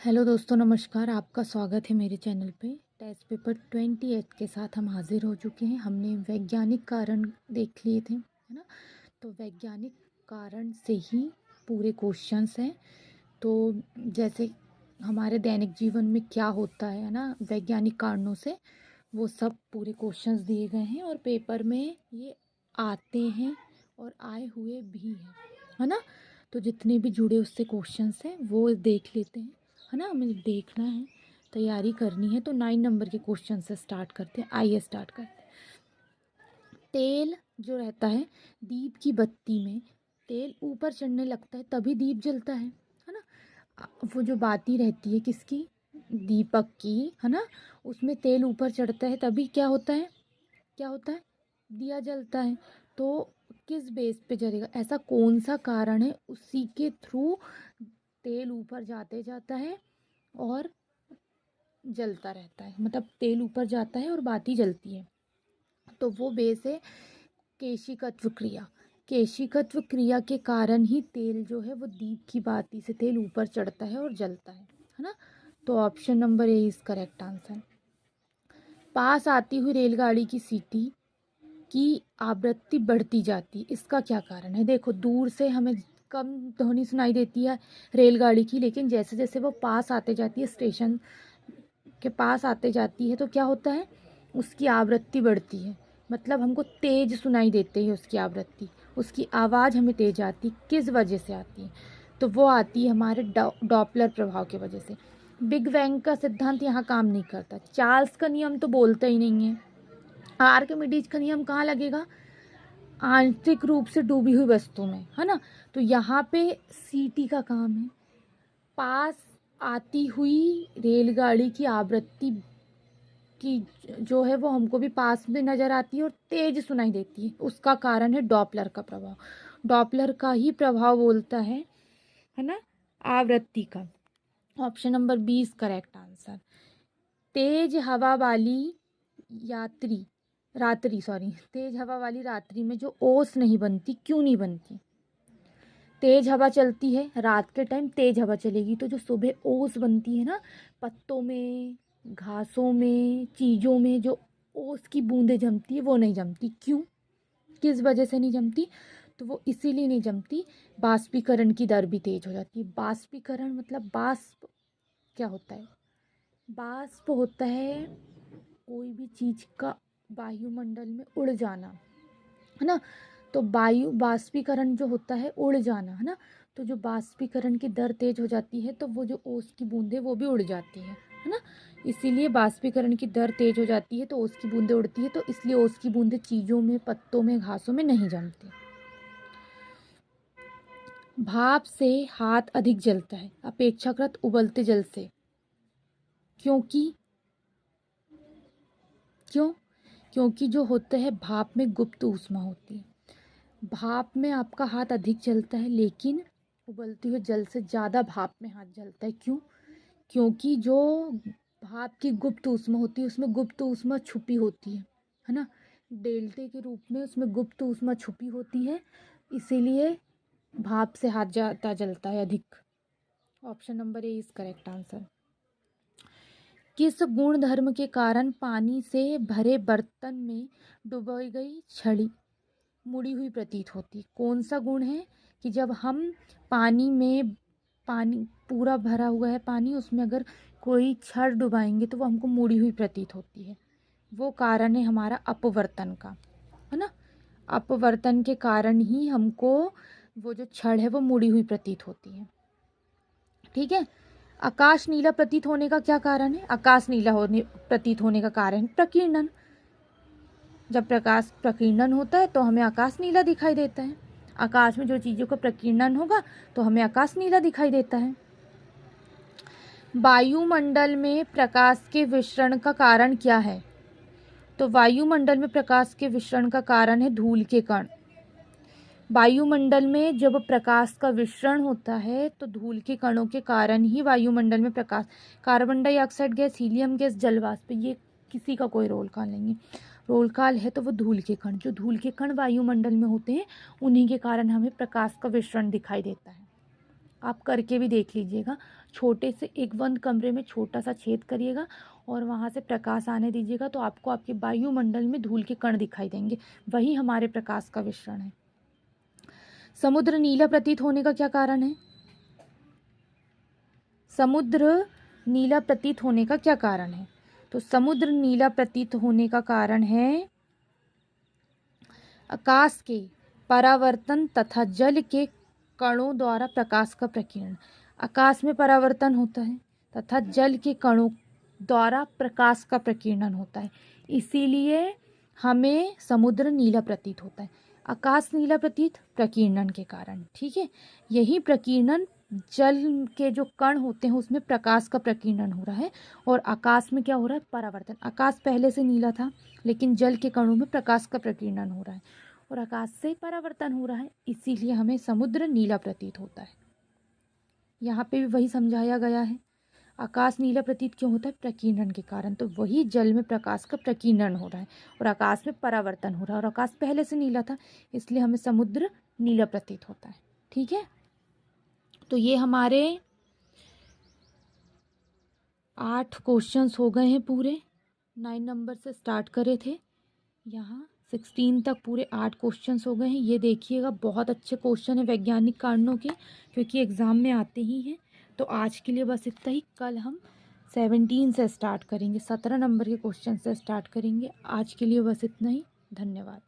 Hello दोस्तों, नमस्कार। आपका स्वागत है मेरे चैनल पे। टेस्ट पेपर 28 के साथ हम हाजिर हो चुके हैं। हमने वैज्ञानिक कारण देख लिए थे, है ना। तो वैज्ञानिक कारण से ही पूरे क्वेश्चंस हैं। तो जैसे हमारे दैनिक जीवन में क्या होता है ना, वैज्ञानिक कारणों से वो सब पूरे क्वेश्चंस दिए गए हैं और पेपर में ये आते हैं और आए हुए भी हैं, है ना। तो जितने भी जुड़े उससे क्वेश्चंस हैं वो देख लेते हैं, है ना। हमें देखना है, तैयारी करनी है। तो 9 नंबर के क्वेश्चन से स्टार्ट करते हैं। आइए स्टार्ट करते हैं। तेल जो रहता है, दीप की बत्ती में तेल ऊपर चढ़ने लगता है तभी दीप जलता है ना। वो जो बाती रहती है किसकी, दीपक की, है ना। उसमें तेल ऊपर चढ़ता है तभी क्या होता है, क्या होता है, दिया जलता है। तो किस बेस पे जलेगा, ऐसा कौन सा कारण है उसी के थ्रू तेल ऊपर जाते जाता है और जलता रहता है। मतलब तेल ऊपर जाता है और बाती जलती है। तो वो बेस है केशिकत्व क्रिया। केशिकत्व क्रिया के कारण ही तेल जो है वो दीप की बाती से तेल ऊपर चढ़ता है और जलता है ना। तो option number A is correct answer. पास आती हुई रेलगाड़ी की सीटी की आवृत्ति बढ़ती जाती, इसका क्या कारण है। देखो, दूर से हमें कम ध्वनि सुनाई देती है रेलगाड़ी की, लेकिन जैसे जैसे वो पास आते जाती है, स्टेशन के पास आते जाती है, तो क्या होता है, उसकी आवृत्ति बढ़ती है। मतलब हमको तेज सुनाई देती है उसकी आवृत्ति, उसकी आवाज़ हमें तेज आती। किस वजह से आती है, तो वो आती है हमारे डॉपलर प्रभाव की वजह से। बिग बैंग का सिद्धांत यहाँ काम नहीं करता। चार्ल्स का नियम तो बोलता ही नहीं है। आर्किमिडीज का नियम कहाँ लगेगा, आंतरिक रूप से डूबी हुई वस्तु में, है ना। तो यहाँ पे सीटी का काम है। पास आती हुई रेलगाड़ी की आवृत्ति की जो है वो हमको भी पास में नज़र आती है और तेज सुनाई देती है। उसका कारण है डॉपलर का प्रभाव। डॉपलर का ही प्रभाव बोलता है ना, आवृत्ति का। Option number 20 correct answer. तेज हवा वाली यात्री तेज हवा वाली रात्रि में जो ओस नहीं बनती, क्यों नहीं बनती। तेज हवा चलती है रात के टाइम, तेज हवा चलेगी तो जो सुबह ओस बनती है ना, पत्तों में, घासों में, चीज़ों में जो ओस की बूंदें जमती है वो नहीं जमती। क्यों, किस वजह से नहीं जमती, तो वो इसीलिए नहीं जमती, बाष्पीकरण की दर भी तेज हो जाती है। बाष्पीकरण मतलब बाष्प क्या होता है, बाष्प होता है कोई भी चीज़ का वायुमंडल में उड़ जाना, है ना। तो वायु बाष्पीकरण जो होता है उड़ जाना, है ना। तो जो बाष्पीकरण की दर तेज हो जाती है तो वो जो ओस की बूंदें वो भी उड़ जाती है ना। इसीलिए बाष्पीकरण की दर तेज हो जाती है तो ओस की बूंदें उड़ती है, तो इसलिए ओस की बूंदें चीज़ों में, पत्तों में, घासों में नहीं जमती। भाप से हाथ अधिक जलता है अपेक्षाकृत उबलते जल से, क्योंकि क्यों, क्योंकि जो होता है भाप में गुप्त ऊष्मा होती है। भाप में आपका हाथ अधिक जलता है, लेकिन उबलते हुए जल से ज़्यादा भाप में हाथ जलता है। क्यों, क्योंकि जो भाप की गुप्त ऊष्मा होती है उसमें गुप्त ऊष्मा छुपी होती है ना। डेल्टे के रूप में उसमें गुप्त ऊष्मा छुपी होती है, इसीलिए भाप से हाथ ज़्यादा जलता है अधिक। Option number A is correct answer. किस गुण धर्म के कारण पानी से भरे बर्तन में डुबोई गई छड़ी मुड़ी हुई प्रतीत होती। कौन सा गुण है कि जब हम पानी में, पानी पूरा भरा हुआ है पानी, उसमें अगर कोई छड़ डुबाएंगे तो वो हमको मुड़ी हुई प्रतीत होती है। वो कारण है हमारा अपवर्तन का, है ना। अपवर्तन के कारण ही हमको वो जो छड़ है वो मुड़ी हुई प्रतीत होती है। ठीक है। आकाश नीला प्रतीत होने का क्या कारण है, आकाश नीला होने प्रतीत होने का कारण प्रकीर्णन। जब प्रकाश प्रकीर्णन होता है तो हमें आकाश नीला दिखाई देता है। आकाश में जो चीज़ों का प्रकीर्णन होगा तो हमें आकाश नीला दिखाई देता है। वायुमंडल में प्रकाश के विसरण का कारण क्या है, तो वायुमंडल में प्रकाश के विसरण का कारण है धूल के कण। वायुमंडल में जब प्रकाश का विसरण होता है तो धूल के कणों के कारण ही वायुमंडल में प्रकाश, carbon dioxide gas, helium gas, जलवाष्प, ये किसी का कोई रोल कॉल नहीं है। रोल कॉल है तो वो धूल के कण, जो धूल के कण वायुमंडल में होते हैं उन्हीं के कारण हमें प्रकाश का विसरण दिखाई देता है। आप करके भी देख लीजिएगा। छोटे से एक बंद कमरे में छोटा सा छेद करिएगा और वहाँ से प्रकाश आने दीजिएगा, तो आपको आपके वायुमंडल में धूल के कण दिखाई देंगे, वही हमारे प्रकाश का विसरण है। समुद्र नीला प्रतीत होने का क्या कारण है? समुद्र नीला प्रतीत होने का क्या कारण है? तो समुद्र नीला प्रतीत होने का कारण है आकाश के परावर्तन तथा जल के कणों द्वारा प्रकाश का प्रकीर्णन। आकाश में परावर्तन होता है तथा जल के कणों द्वारा प्रकाश का प्रकीर्णन होता है, इसीलिए हमें समुद्र नीला प्रतीत होता है। आकाश नीला प्रतीत प्रकीर्णन के कारण, ठीक है। यही प्रकीर्णन जल के जो कण होते हैं उसमें प्रकाश का प्रकीर्णन हो रहा है, और आकाश में क्या हो रहा है? परावर्तन। आकाश पहले से नीला था लेकिन जल के कणों में प्रकाश का प्रकीर्णन हो रहा है और आकाश से परावर्तन हो रहा है, इसीलिए हमें समुद्र नीला प्रतीत होता है। यहाँ पे भी वही समझाया गया है। आकाश नीला प्रतीत क्यों होता है? प्रकीर्णन के कारण। तो वही जल में प्रकाश का प्रकीर्णन हो रहा है और आकाश में परावर्तन हो रहा है, और आकाश पहले से नीला था इसलिए हमें समुद्र नीला प्रतीत होता है, ठीक है। तो ये हमारे 8 क्वेश्चंस हो गए हैं पूरे। 9 नंबर से स्टार्ट करे थे, यहाँ 16 तक पूरे 8 क्वेश्चंस हो गए हैं। ये देखिएगा, बहुत अच्छे क्वेश्चन है वैज्ञानिक कारणों के, क्योंकि एग्ज़ाम में आते ही हैं। तो आज के लिए बस इतना ही। कल हम 17 से स्टार्ट करेंगे, 17 नंबर के क्वेश्चन से स्टार्ट करेंगे। आज के लिए बस इतना ही। धन्यवाद।